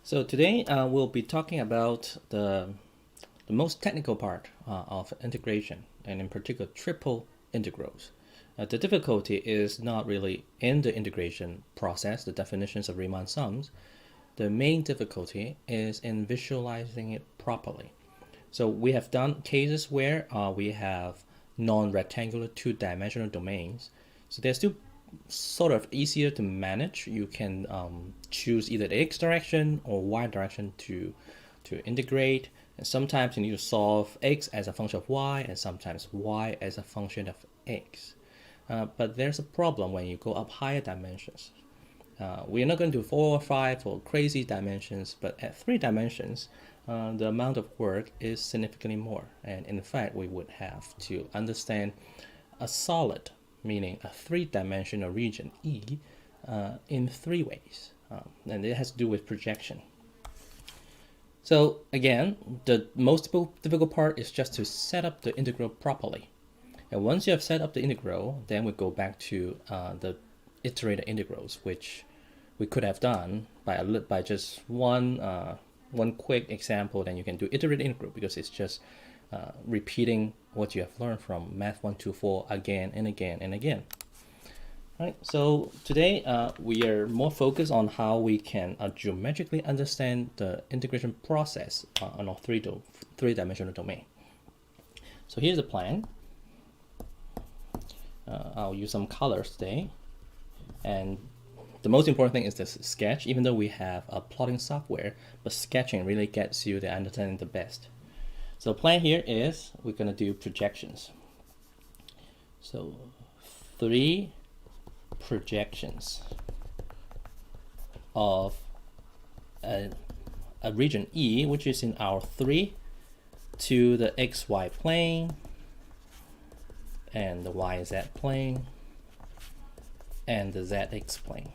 So today we'll be talking about the most technical part of integration, and in particular triple integrals. The difficulty is not really in the integration process, the definitions of Riemann sums. The main difficulty is in visualizing it properly. So we have done cases where we have non-rectangular two-dimensional domains. So they're still sort of easier to manage. You can choose either the x direction or y direction to integrate. And sometimes you need to solve x as a function of y, and sometimes y as a function of x. But there's a problem when you go up higher dimensions. We're not going to do 4 or 5 or crazy dimensions, but at 3 dimensions, the amount of work is significantly more. And in fact, we would have to understand a solid, meaning a 3-dimensional region E, in 3 ways. And it has to do with projection. So again, the most difficult part is just to set up the integral properly. And once you have set up the integral, then we go back to the iterated integrals, which we could have done by just one quick example. Then you can do iterated integral because it's just repeating what you have learned from Math 124 again and again and again. All right, so today we are more focused on how we can geometrically understand the integration process on a three-dimensional domain. So here's the plan. I'll use some colors today, and the most important thing is this sketch. Even though we have a plotting software, but sketching really gets you the understanding the best. So the plan here is we're going to do projections. So 3 projections of a region E, which is in our 3, to the xy plane and the yz plane and the zx plane,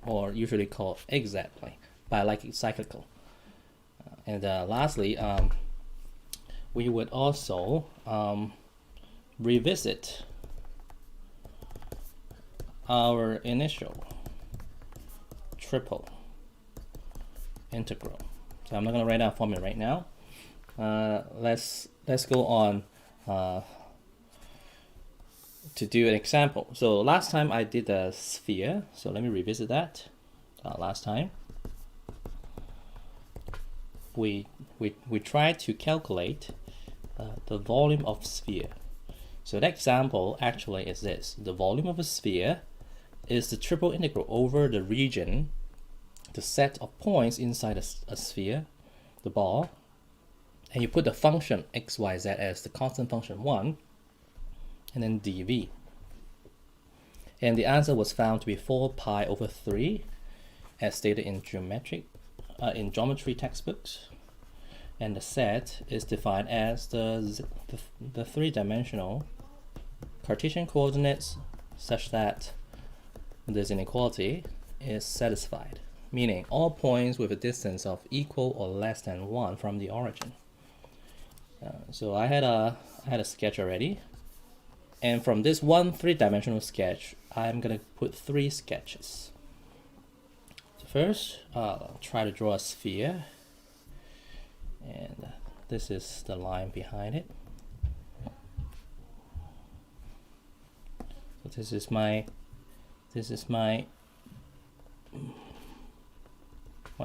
or usually called xz plane, but I like it cyclical. And lastly, we would also revisit our initial triple integral. So I'm not going to write out a formula right now. Let's go on to do an example. So last time I did a sphere, so let me revisit that. Last time we tried to calculate the volume of sphere. So that example actually is this: the volume of a sphere is the triple integral over the region, the set of points inside a sphere, the ball, and you put the function x, y, z as the constant function 1, and then dv. And the answer was found to be 4 pi over 3, as stated in geometry textbooks. And the set is defined as the 3-dimensional Cartesian coordinates such that this inequality is satisfied, meaning all points with a distance of equal or less than 1 from the origin. So I had a sketch already, and from this one 3-dimensional sketch, I'm gonna put 3 sketches. So first, try to draw a sphere, and this is the line behind it. So this is my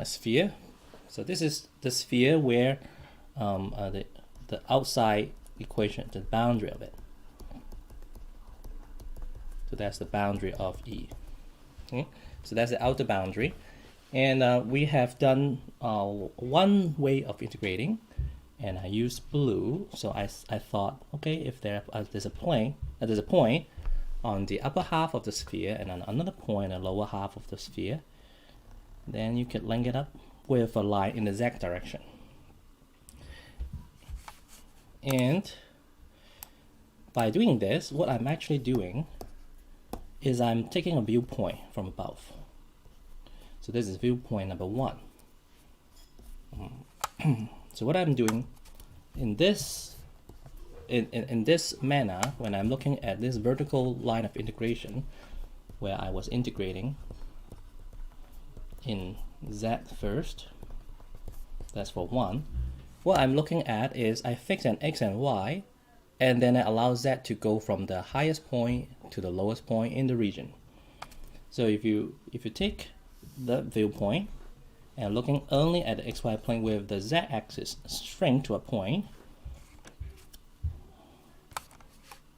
sphere. So this is the sphere where the outside equation, the boundary of it. So that's the boundary of E. Okay? So that's the outer boundary. And we have done one way of integrating, and I used blue. So I thought, okay, if there's a point on the upper half of the sphere and on another point in the lower half of the sphere, then you could link it up with a line in the z direction. And by doing this, what I'm actually doing is I'm taking a viewpoint from above. So this is viewpoint number 1. So what I'm doing in this manner, when I'm looking at this vertical line of integration, where I was integrating in z first. That's for 1. What I'm looking at is I fix an x and y, and then I allow z to go from the highest point to the lowest point in the region. So if you take the viewpoint and looking only at the xy plane with the z-axis shrink to a point,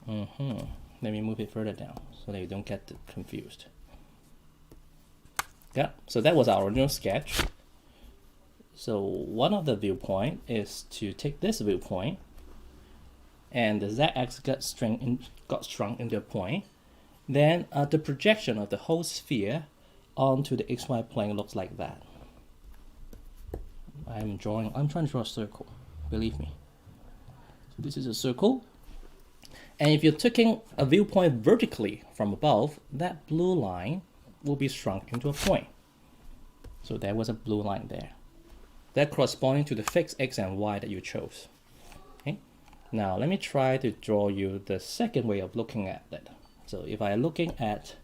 let me move it further down so that you don't get confused. Yeah, so that was our original sketch. So one of the viewpoint is to take this viewpoint, and the z-axis got shrunk into a point. Then the projection of the whole sphere onto the xy plane looks like that. I'm trying to draw a circle, believe me. So this is a circle. And if you're taking a viewpoint vertically from above, that blue line will be shrunk into a point. So there was a blue line there. That corresponding to the fixed x and y that you chose. Okay. Now let me try to draw you the second way of looking at that. So if I'm looking at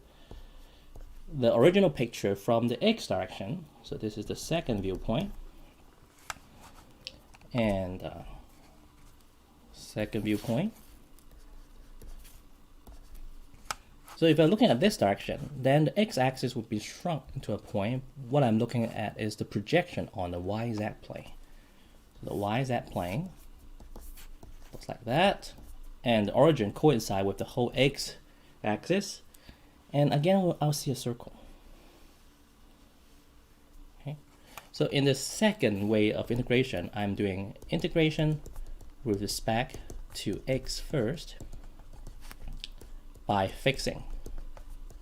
the original picture from the x direction, so this is the second viewpoint, and second viewpoint. So if I'm looking at this direction, then the x-axis would be shrunk into a point. What I'm looking at is the projection on the y-z plane. So the y-z plane looks like that, and the origin coincides with the whole x-axis. And again, I'll see a circle. Okay. So in the second way of integration, I'm doing integration with respect to x first by fixing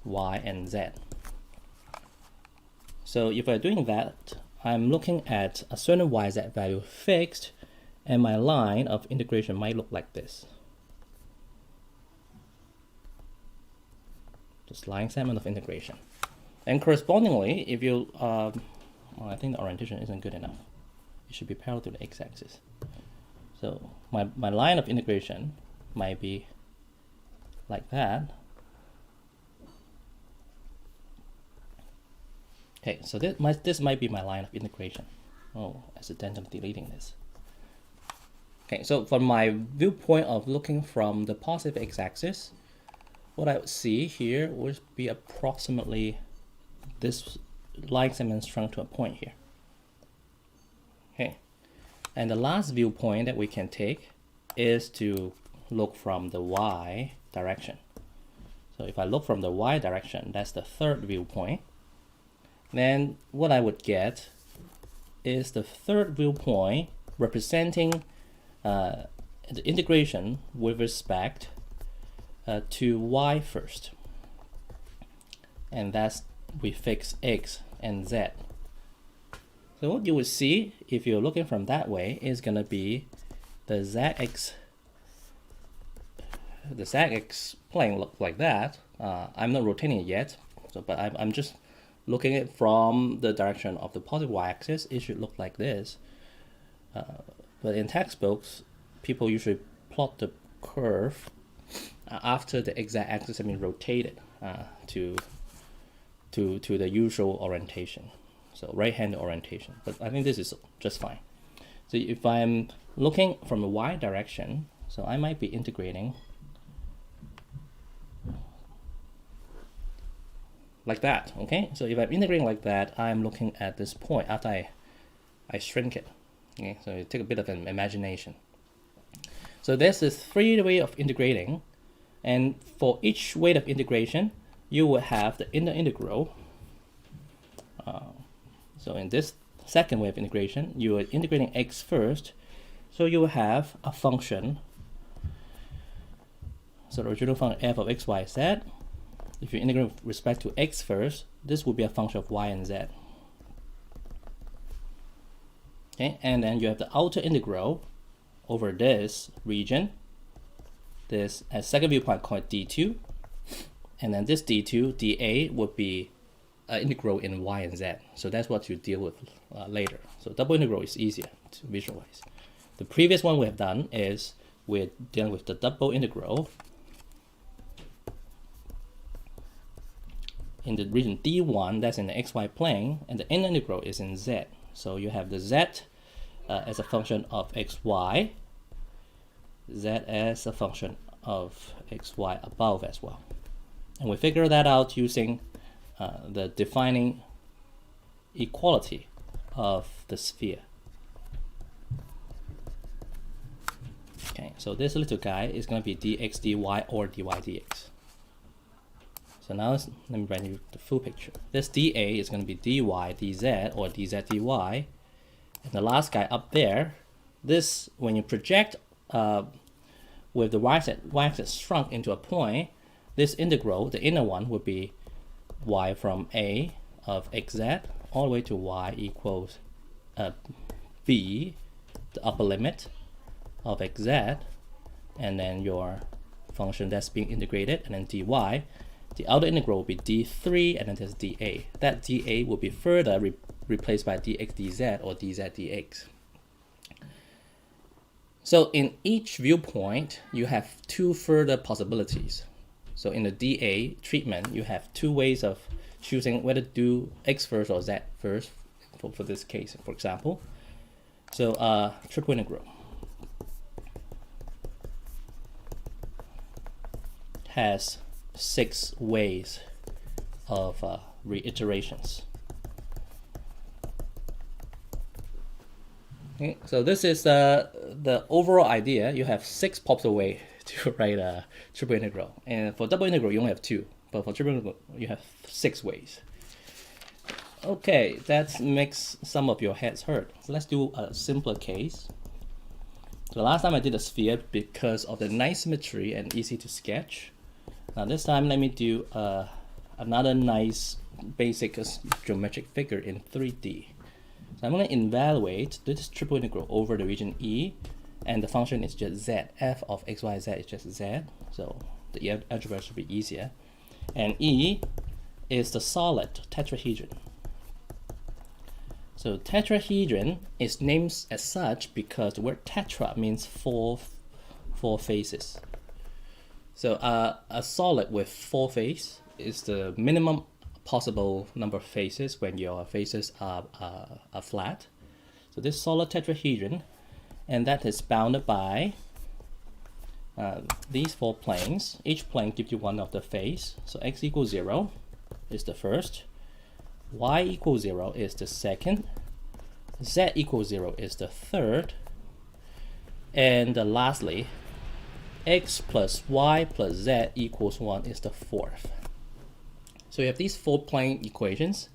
y and z. So if I'm doing that, I'm looking at a certain yz value fixed, and my line of integration might look like this. Just line segment of integration. And correspondingly, if you, well, I think the orientation isn't good enough. It should be parallel to the x-axis. So my line of integration might be like that. Okay, so this might be my line of integration. Oh, accidentally deleting this. Okay, so from my viewpoint of looking from the positive x-axis, what I would see here would be approximately this line segment shrunk to a point here. Okay, and the last viewpoint that we can take is to look from the y direction. So if I look from the y direction, that's the third viewpoint. Then what I would get is the third viewpoint representing the integration with respect to y first. And that's we fix x and z. So what you would see if you're looking from that way is going to be the zx plane look like that. I'm not rotating it yet, so but I'm just looking at it from the direction of the positive y-axis. It should look like this. But in textbooks, people usually plot the curve after the exact axis has been rotated to the usual orientation, so right-handed orientation. But I think this is just fine. So if I'm looking from the y direction, so I might be integrating like that. Okay, so if I'm integrating like that, I'm looking at this point after I shrink it. Okay, so you take a bit of an imagination. So there's this three way of integrating, and for each way of integration, you will have the inner integral. So in this second way of integration, you are integrating x first, so you will have a function. So the original function f of x, y, z. If you integrate with respect to x first, this will be a function of y and z. Okay, and then you have the outer integral over this region. This as second viewpoint called d2, and then this d2 dA would be an integral in y and z. So that's what you deal with later. So double integral is easier to visualize. The previous one we have done is we're dealing with the double integral in the region D1, that's in the xy plane, and the inner integral is in z. So you have the z as a function of xy, z as a function of xy above as well. And we figure that out using the defining equality of the sphere. Okay, so this little guy is going to be dx dy or dy dx. So now let me write you the full picture. This dA is going to be dy dz or dz dy. And the last guy up there, this, when you project with the y-axis shrunk into a point, this integral, the inner one, would be y from a of xz all the way to y equals b, the upper limit of xz, and then your function that's being integrated, and then dy. The outer integral will be d3, and then there's dA. That dA will be further replaced by dx dz or dz dx. So in each viewpoint, you have two further possibilities. So in the dA treatment, you have two ways of choosing whether to do x first or z first for this case, for example. So triple integral has 6 ways of reiterations. Okay, so this is the overall idea. You have 6 possible ways to write a triple integral, and for double integral you only have 2, but for triple integral you have 6 ways. Okay, that makes some of your heads hurt. So let's do a simpler case. So last time I did a sphere because of the nice symmetry and easy to sketch. Now this time let me do another nice basic geometric figure in 3D. So I'm going to evaluate this triple integral over the region E, and the function is just z. F of x, y, z is just z, so the algebra should be easier. And E is the solid tetrahedron. So tetrahedron is named as such because the word tetra means four faces. So a solid with 4 faces is the minimum possible number of faces when your faces are flat. So this solid tetrahedron, and that is bounded by these 4 planes. Each plane gives you one of the face. So x equals 0 is the first, y equals 0 is the second, z equals 0 is the third, and lastly, x plus y plus z equals 1 is the fourth. So you have these 4 plane equations,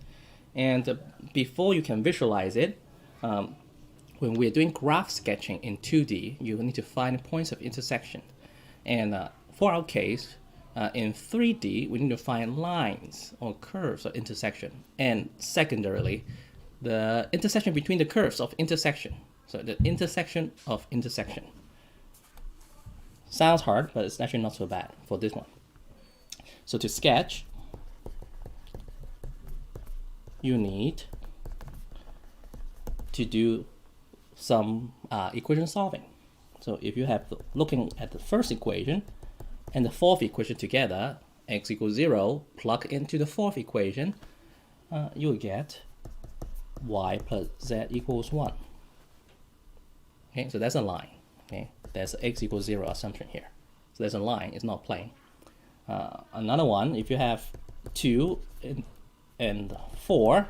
and before you can visualize it, when we're doing graph sketching in 2D, you need to find points of intersection. And for our case, in 3D, we need to find lines or curves of intersection. And secondarily, the intersection between the curves of intersection. So the intersection of intersection. Sounds hard, but it's actually not so bad for this one. So to sketch, you need to do some equation solving. So if you have looking at the first equation and the fourth equation together, x equals 0, plug into the fourth equation, you'll get y plus z equals 1. Okay, so that's a line. Okay, there's x equals 0 assumption here. So there's a line, it's not plane. Another one, if you have 2 and 4,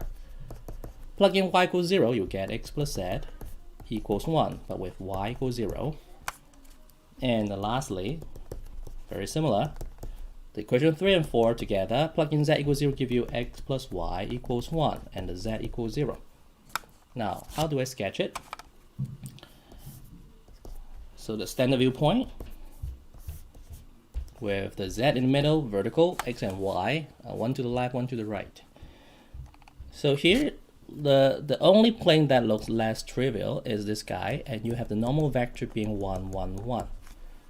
plug in y equals 0, you get x plus z equals 1, but with y equals 0. And lastly, very similar, the equation 3 and 4 together, plug in z equals 0, give you x plus y equals 1, and the z equals 0. Now, how do I sketch it? So the standard viewpoint, with the z in the middle, vertical, x and y, one to the left, one to the right. So here, the only plane that looks less trivial is this guy, and you have the normal vector being 1, 1, 1.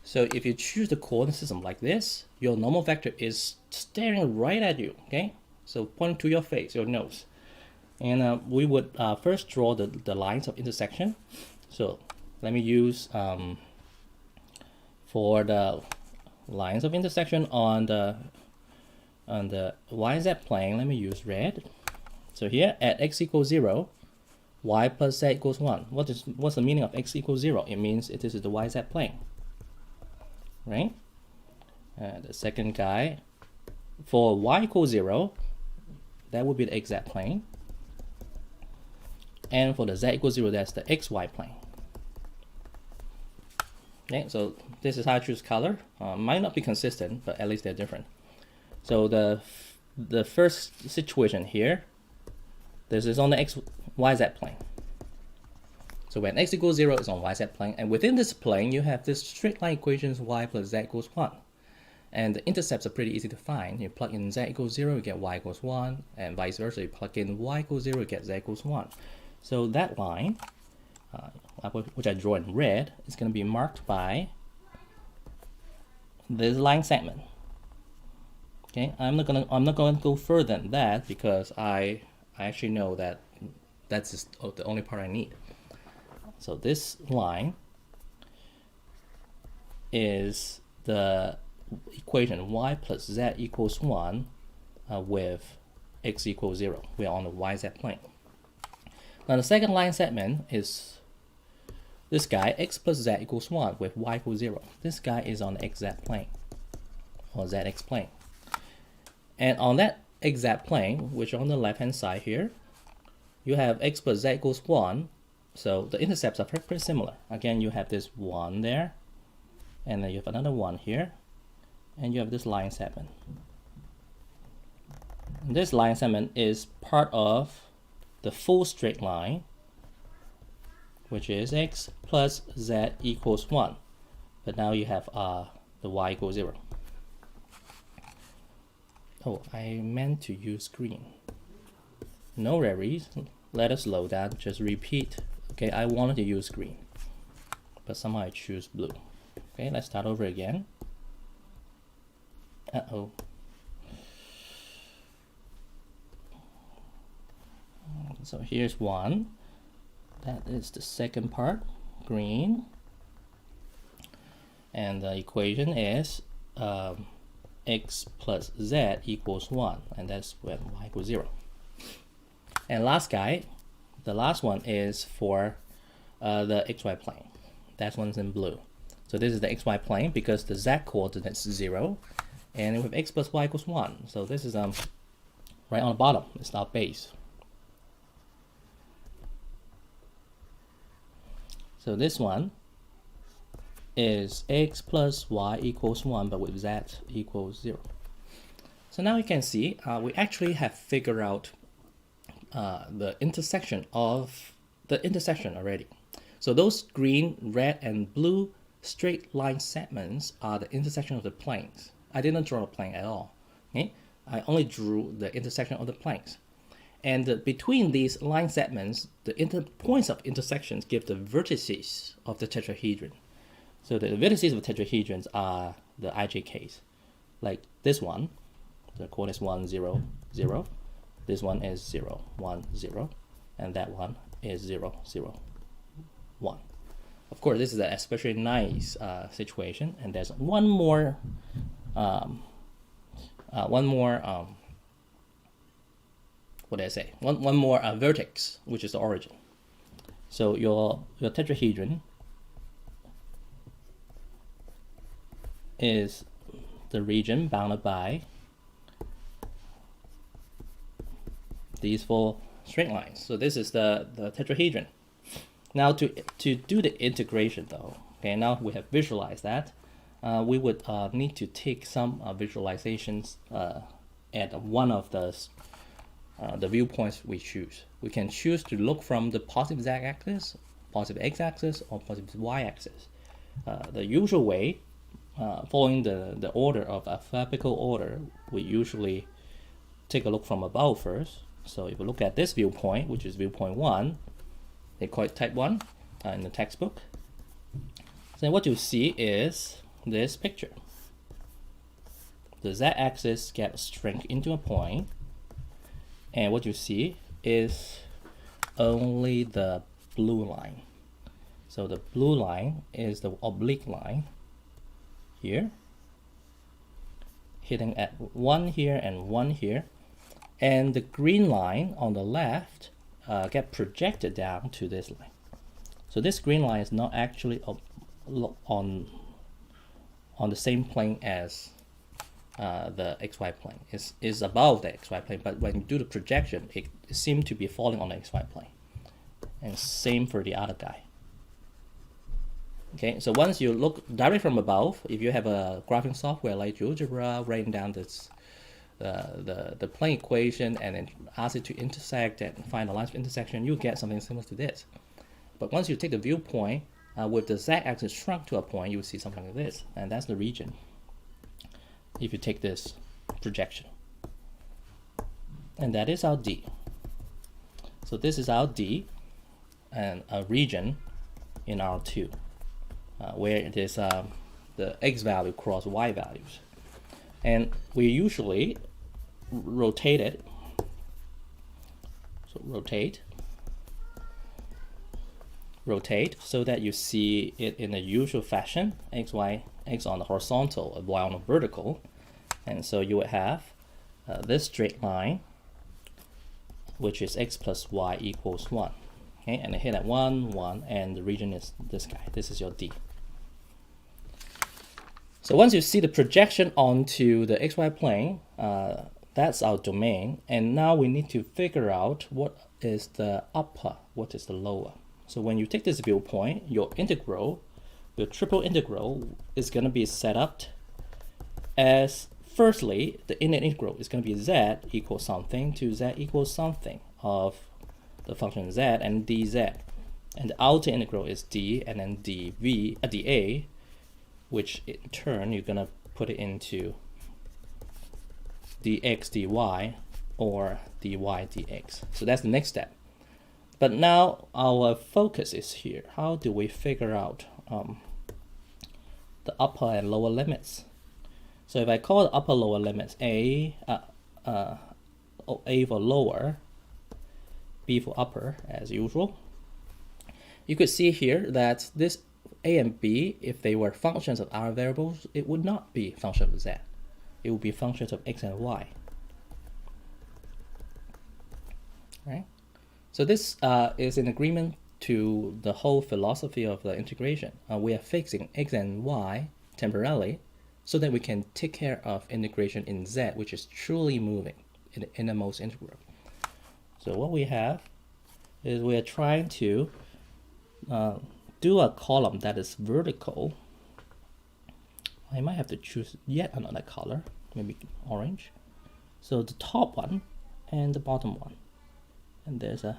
So if you choose the coordinate system like this, your normal vector is staring right at you, okay? So pointing to your face, your nose. And we would first draw the lines of intersection. So let me use, for the lines of intersection on the on the YZ plane, let me use red. So here at x equals 0, y plus z equals 1. What's the meaning of x equals 0? It means this is the YZ plane, right? The second guy, for y equals 0, that would be the XZ plane. And for the z equals 0, that's the XY plane. Okay, so this is how I choose color. Might not be consistent, but at least they're different. So the first situation here, this is on the YZ plane. So when x equals 0 is on YZ plane, and within this plane you have this straight line equations y plus z equals 1. And the intercepts are pretty easy to find. You plug in z equals 0, you get y equals 1, and vice versa. You plug in y equals 0, you get z equals 1. So that line, which I draw in red, is going to be marked by this line segment. Okay, I'm not going to go further than that because I actually know that that's just the only part I need. So this line is the equation y plus z equals 1 with x equals 0. We are on the YZ plane. Now the second line segment is this guy, x plus z equals 1 with y equals 0. This guy is on the XZ plane or ZX plane. And on that XZ plane, which on the left hand side here, you have x plus z equals 1. So the intercepts are pretty similar. Again, you have this 1 there, and then you have another 1 here, and you have this line segment. And this line segment is part of the full straight line, which is x plus z equals 1. But now you have the y equals 0. Oh, I meant to use green. No worries. Let us slow down. Just repeat. Okay, I wanted to use green, but somehow I choose blue. Okay, let's start over again. Uh-oh. So here's 1. That is the second part, green. And the equation is x plus z equals 1, and that's when y equals 0. And last guy, the last one is for the xy plane. That one's in blue. So this is the xy plane because the z coordinate is 0, and we have x plus y equals 1. So this is right on the bottom. It's our base. So this one is x plus y equals 1, but with z equals 0. So now you can see we actually have figured out the intersection already. So those green, red, and blue straight line segments are the intersection of the planes. I didn't draw a plane at all. Okay? I only drew the intersection of the planes. And between these line segments, the points of intersections give the vertices of the tetrahedron. So the vertices of tetrahedrons are the IJKs. Like this one, the coordinates 1, 0, 0. This one is 0, 1, 0. And that one is 0, 0, 1. Of course, this is an especially nice situation. And there's one more vertex, which is the origin. So your tetrahedron is the region bounded by these 4 straight lines. So this is the tetrahedron. Now to do the integration though, okay, now we have visualized that, we would need to take some visualizations at one of the viewpoints we choose. We can choose to look from the positive z-axis, positive x-axis, or positive y-axis. The usual way, following the order of alphabetical order, we usually take a look from above first. So if we look at this viewpoint, which is viewpoint 1, they call it type 1 in the textbook. So what you see is this picture. The z-axis gets shrunk into a point, and what you see is only the blue line. So the blue line is the oblique line here, hitting at 1 here and 1 here, and the green line on the left get projected down to this line. So this green line is not actually on the same plane as the xy plane. Is above the xy plane, but when you do the projection, it seems to be falling on the xy plane. And same for the other guy. Okay, so once you look directly from above, if you have a graphing software like GeoGebra, writing down this the plane equation and then ask it to intersect and find the lines of intersection, you get something similar to this. But once you take the viewpoint with the z-axis shrunk to a point, you will see something like this, and that's the region. If you take this projection, and that is our D. So this is our D, and a region in R2. Where it is the x value cross y values, and we usually rotate it. So rotate so that you see it in the usual fashion: x on the horizontal, and y on the vertical, and so you would have this straight line, which is x plus y equals 1. Okay, and it hit at 1, 1, and the region is this guy. This is your D. So once you see the projection onto the xy plane, that's our domain. And now we need to figure out what is the upper, what is the lower. So when you take this viewpoint, your integral, your triple integral, is going to be set up as, firstly, the inner integral is going to be z equals something to z equals something of the function z and dz. And the outer integral is d and then dA, which in turn you're gonna put it into dx dy or dy dx. So that's the next step. But now our focus is here. How do we figure out the upper and lower limits? So if I call the upper lower limits A for lower, B for upper as usual, you could see here that this A and B, if they were functions of R variables, it would not be functions of Z. It would be functions of X and Y. Right? So this is in agreement to the whole philosophy of the integration. We are fixing X and Y temporarily so that we can take care of integration in Z, which is truly moving in the innermost integral. So what we have is we are trying to do a column that is vertical. I might have to choose yet another color, maybe orange. So the top one and the bottom one, and there's a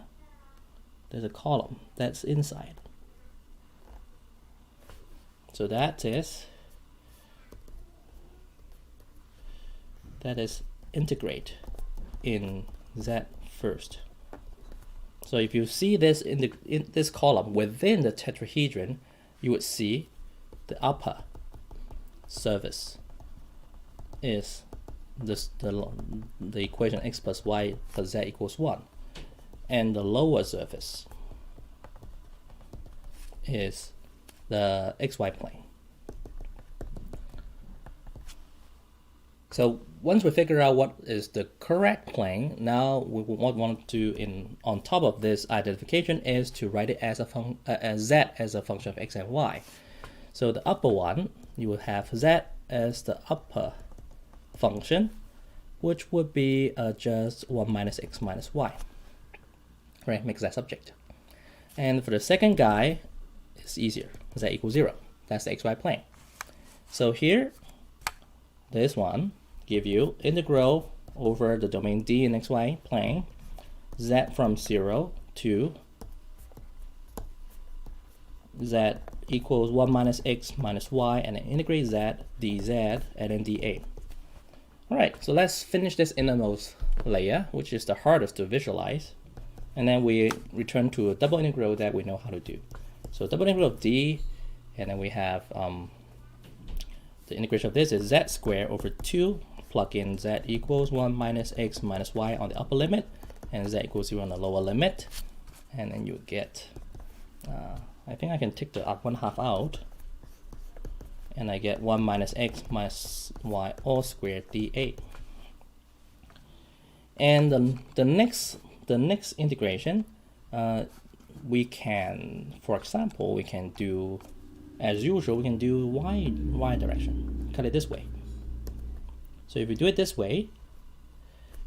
column that's inside. So that is integrate in Z first. So if you see this in this column within the tetrahedron, you would see the upper surface is the equation x plus y plus z equals 1, and the lower surface is the xy plane. So once we figure out what is the correct plane, now what we want to do on top of this identification is to write it as z as a function of x and y. So the upper one, you will have z as the upper function, which would be just 1 minus x minus y. Right, makes that subject. And for the second guy, it's easier. Z equals 0. That's the xy plane. So here, this one give you integral over the domain D in xy plane, z from 0 to z equals 1 minus x minus y, and then integrate z, dz, and then dA. Alright, so let's finish this innermost layer, which is the hardest to visualize, and then we return to a double integral that we know how to do. So double integral of d, and then we have the integration of this is z squared over 2, plug in z equals 1 minus x minus y on the upper limit, and z equals 0 on the lower limit, and then you get, I think I can take the 1/2 out, and I get 1 minus x minus y all squared dA. And the next integration, we can, for example, we can do, as usual, we can do y direction, cut it this way. So if you do it this way,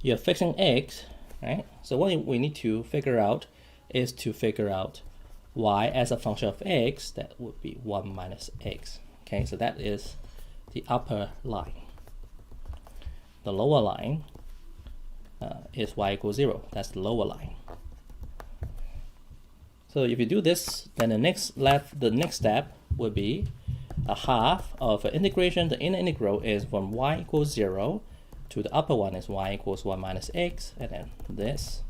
you're fixing x, right? So what we need to figure out is to figure out y as a function of x. That would be 1 minus x. Okay, so that is the upper line. The lower line is y equals 0. That's the lower line. So if you do this, then the next step would be a half of an integration. The inner integral is from y equals 0 to the upper one is y equals 1 minus x, and then this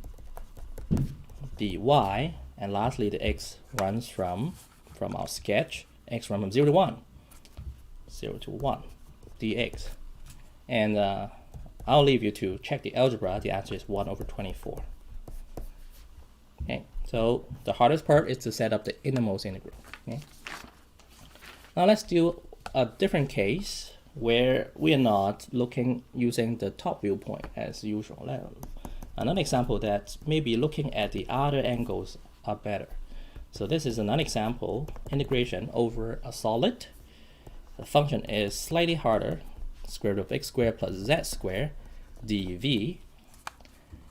dy, and lastly the x runs from our sketch, x runs from 0 to 1, 0 to 1 dx. And I'll leave you to check the algebra. The answer is 1 over 24. Okay, so the hardest part is to set up the innermost integral. Okay. Now let's do a different case where we are not using the top viewpoint as usual. Another example that maybe looking at the other angles are better. So this is another example, integration over a solid. The function is slightly harder, square root of x squared plus z squared dv,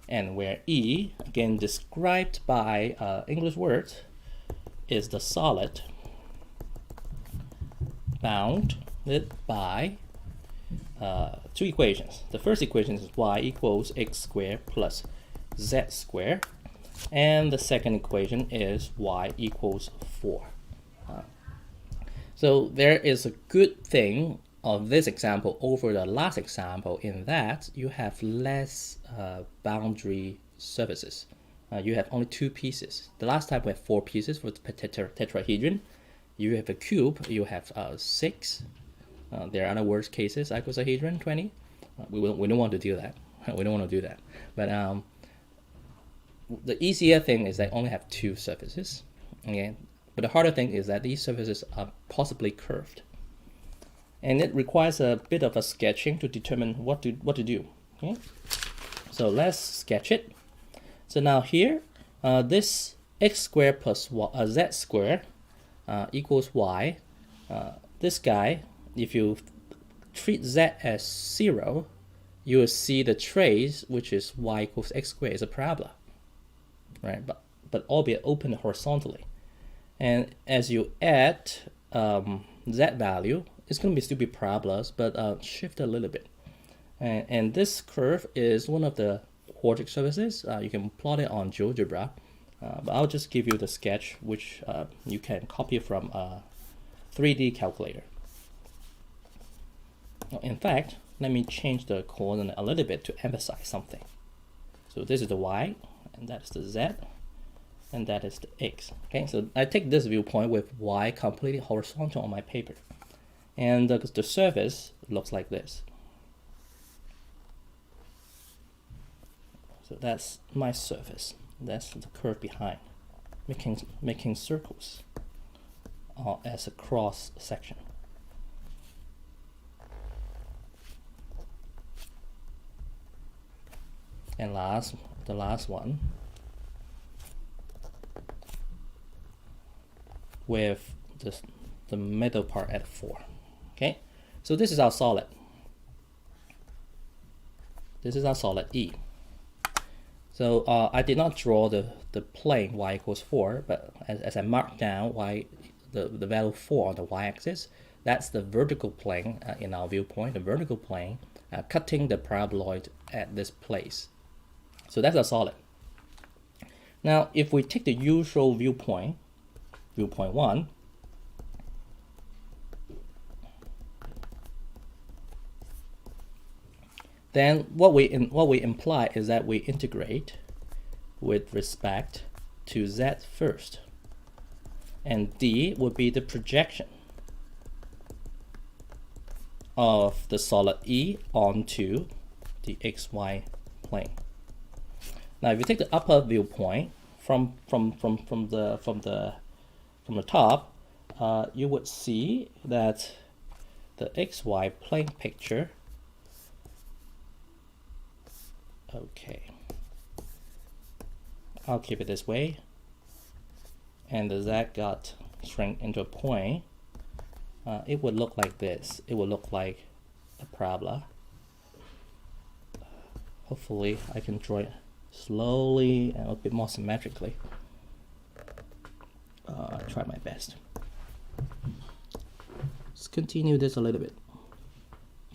and where E, again described by English words, is the solid bounded by two equations. The first equation is y equals x squared plus z squared, and the second equation is y equals 4. So there is a good thing of this example over the last example in that you have less boundary surfaces. You have only 2 pieces. The last time we had 4 pieces for the tetrahedron. You have a cube, you have 6. There are other worst cases, icosahedron 20. We don't want to do that. We don't want to do that. But the easier thing is they only have 2 surfaces. Okay, but the harder thing is that these surfaces are possibly curved, and it requires a bit of a sketching to determine what to do. Okay, so let's sketch it. So now here, this x squared plus z squared equals y. This guy, if you treat z as 0, you will see the trace, which is y equals x squared, is a parabola, right? But albeit open horizontally. And as you add z value, it's going to still be parabolas, but shift a little bit. And this curve is one of the quadratic surfaces. You can plot it on GeoGebra, but I'll just give you the sketch, which you can copy from a 3D calculator. In fact, let me change the coordinate a little bit to emphasize something. So this is the y, and that is the z, and that is the x. Okay, so I take this viewpoint with y completely horizontal on my paper, and the surface looks like this. So that's my surface. That's the curve behind, making circles as a cross section. And the last one with the middle part at 4. Okay, so this is our solid. This is our solid E. So I did not draw the plane y equals 4, but as I marked down the value 4 on the y-axis, that's the vertical plane in our viewpoint, the vertical plane cutting the paraboloid at this place. So that's a solid. Now, if we take the usual viewpoint 1, then what we imply is that we integrate with respect to z first, and d would be the projection of the solid E onto the xy plane. Now, if you take the upper viewpoint from the top, you would see that the XY plane picture. Okay, I'll keep it this way, and the Z got shrink into a point. It would look like this. It would look like a parabola. Hopefully I can draw it slowly and a bit more symmetrically. Try my best. Let's continue this a little bit.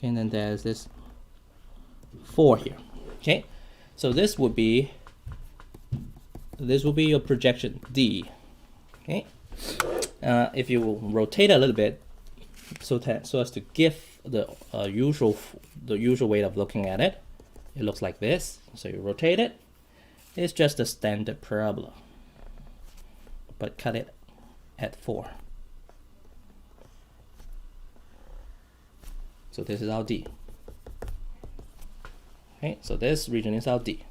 And then there's this 4 here. Okay, so this would be your projection D. Okay, if you rotate a little bit, so as to give the usual way of looking at it, it looks like this. So you rotate it. It's just a standard parabola, but cut it at 4. So this is our D. Okay, so this region is our D.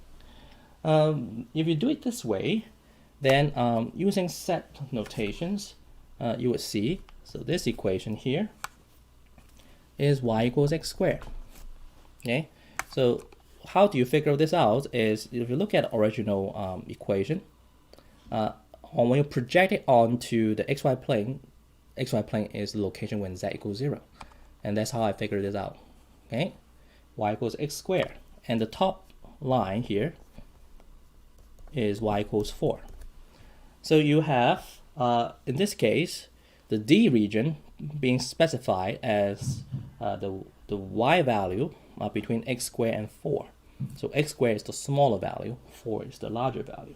If you do it this way, then using set notations, you would see, so this equation here is y equals x squared. Okay, so how do you figure this out is if you look at the original equation, when you project it onto the xy plane is the location when z equals 0. And that's how I figured this out. Okay, y equals x squared. And the top line here is y equals 4. So you have, in this case, the D region being specified as the y value between x squared and 4. So x squared is the smaller value, 4 is the larger value.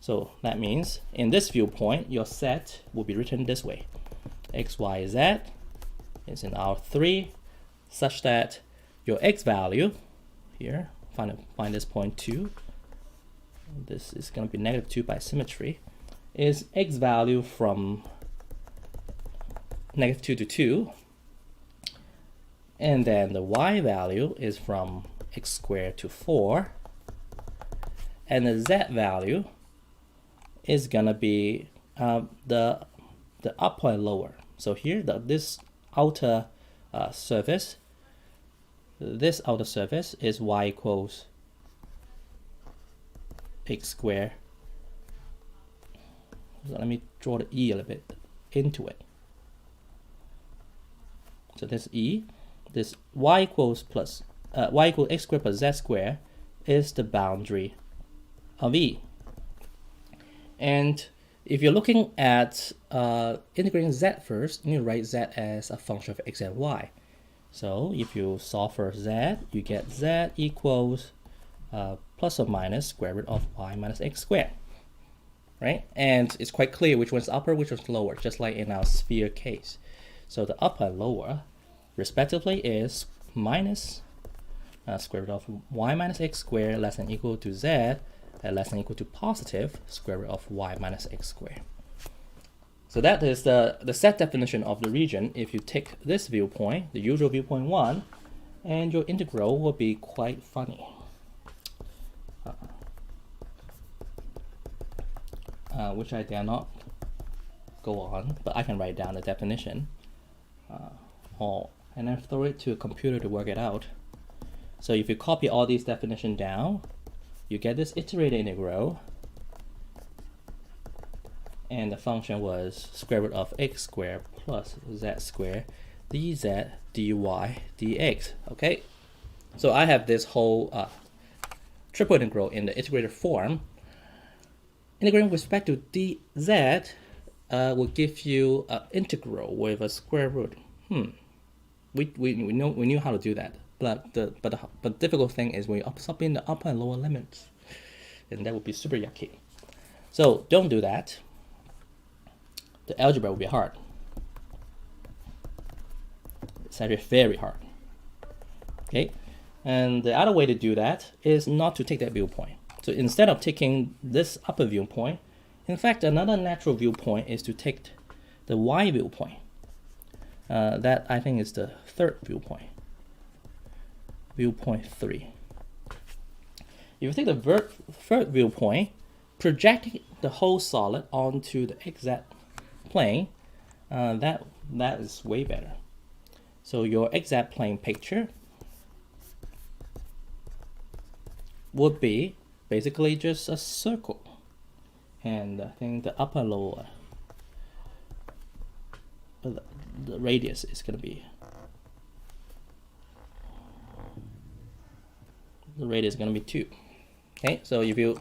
So that means in this viewpoint, your set will be written this way. X, Y, Z is in R3, such that your x value here, find this point 2. This is going to be -2 by symmetry. Is x value from -2 to 2, and then the y value is from x squared to 4, and the z value is gonna be the upper and lower. So here, this outer surface, is y equals x squared. So let me draw the E a little bit into it. So this E, this y equals x squared plus z squared is the boundary of E. And if you're looking at integrating z first, you need to write z as a function of x and y. So if you solve for z, you get z equals plus or minus square root of y minus x squared. Right? And it's quite clear which one's upper, which one's lower, just like in our sphere case. So the upper and lower, respectively, is minus square root of y minus x squared less than equal to z less than equal to positive square root of y minus x squared. So that is the set definition of the region. If you take this viewpoint, the usual viewpoint 1, and your integral will be quite funny. Which I dare not go on, but I can write down the definition, and then throw it to a computer to work it out. So if you copy all these definitions down, you get this iterated integral, and the function was square root of x squared plus z squared dz dy dx. Okay, so I have this whole triple integral in the iterated form. Integrating with respect to dz will give you an integral with a square root. We knew how to do that, but the difficult thing is when you sub in the upper and lower limits, and that would be super yucky. So don't do that. The algebra will be hard. It's actually very hard. Okay, and the other way to do that is not to take that viewpoint. So instead of taking this upper viewpoint, in fact, another natural viewpoint is to take the y viewpoint. That I think is the third viewpoint. Viewpoint 3. If you take the third viewpoint, projecting the whole solid onto the exact plane, that is way better. So your exact plane picture would be basically just a circle, and I think the upper lower the radius is going to be the radius is going to be 2. Okay, so if you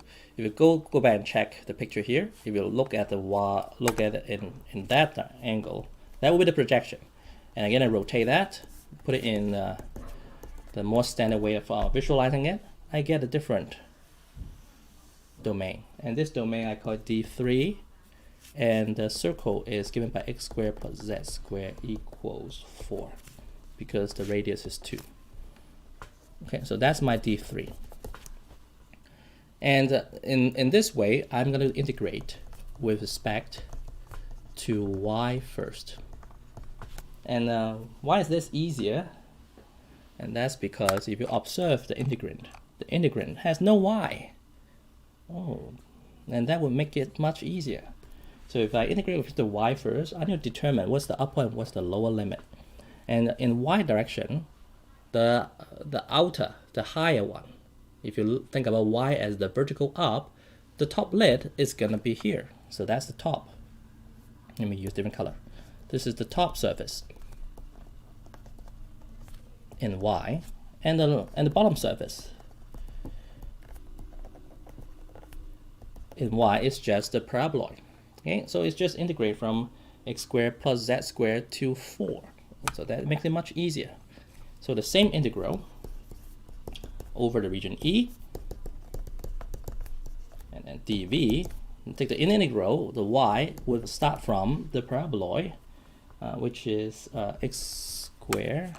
go back and check the picture here, if you look at it in that angle, that will be the projection. And again, I rotate that, put it in the more standard way of visualizing it. I get a different domain, and this domain I call it D3, and the circle is given by x squared plus z squared equals 4 because the radius is 2. Okay, so that's my D3. And in this way, I'm going to integrate with respect to y first. And why is this easier? And that's because if you observe the integrand has no y. Oh, and that would make it much easier. So if I integrate with the y first, I need to determine what's the upper and what's the lower limit. And in y direction, the higher one, if you think about y as the vertical up, the top lid is gonna be here. So that's the top. Let me use different color. This is the top surface in y, and the bottom surface in y is just the paraboloid. Okay, so it's just integrate from x squared plus z squared to 4. So that makes it much easier. So the same integral over the region E, and then dv, and take the integral, the y would start from the paraboloid, which is x squared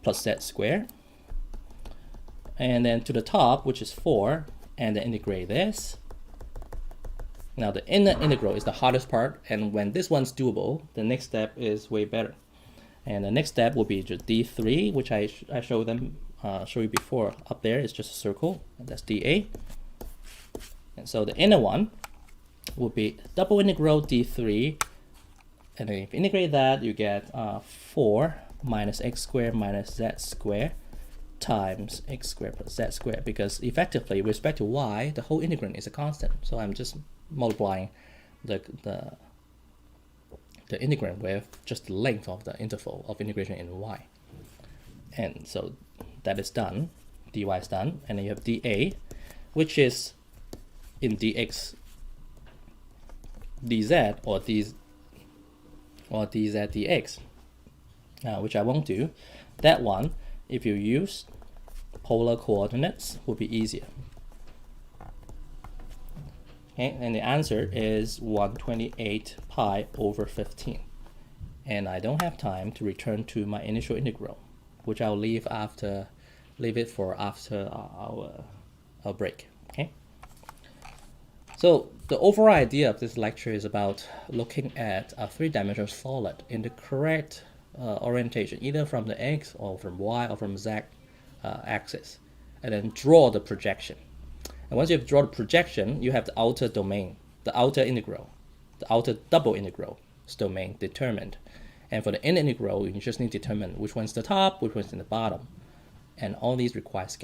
plus z squared, and then to the top, which is 4, and then integrate this. Now the inner integral is the hardest part, and when this one's doable, the next step is way better. And the next step will be just D3, which I show you before. Up there is just a circle, and that's dA. And so the inner one will be double integral D3, and then if you integrate that, you get 4 minus x squared minus z squared times x squared plus z squared, because effectively with respect to y, the whole integrand is a constant. So I'm just multiplying the integrand with just the length of the interval of integration in y. And so that is done, dy is done, and then you have dA, which is in dx dz or dz dx, which I won't do. That one, if you use polar coordinates, will be easier. Okay, and the answer is 128 pi over 15. And I don't have time to return to my initial integral, which I'll leave it for after our break. Okay. So the overall idea of this lecture is about looking at a three-dimensional solid in the correct orientation, either from the x or from y or from z axis, and then draw the projection. And once you have drawn the projection, you have the outer domain, the outer integral, the outer double integral domain determined. And for the inner integral, you just need to determine which one's the top, which one's in the bottom. And all these require sketching.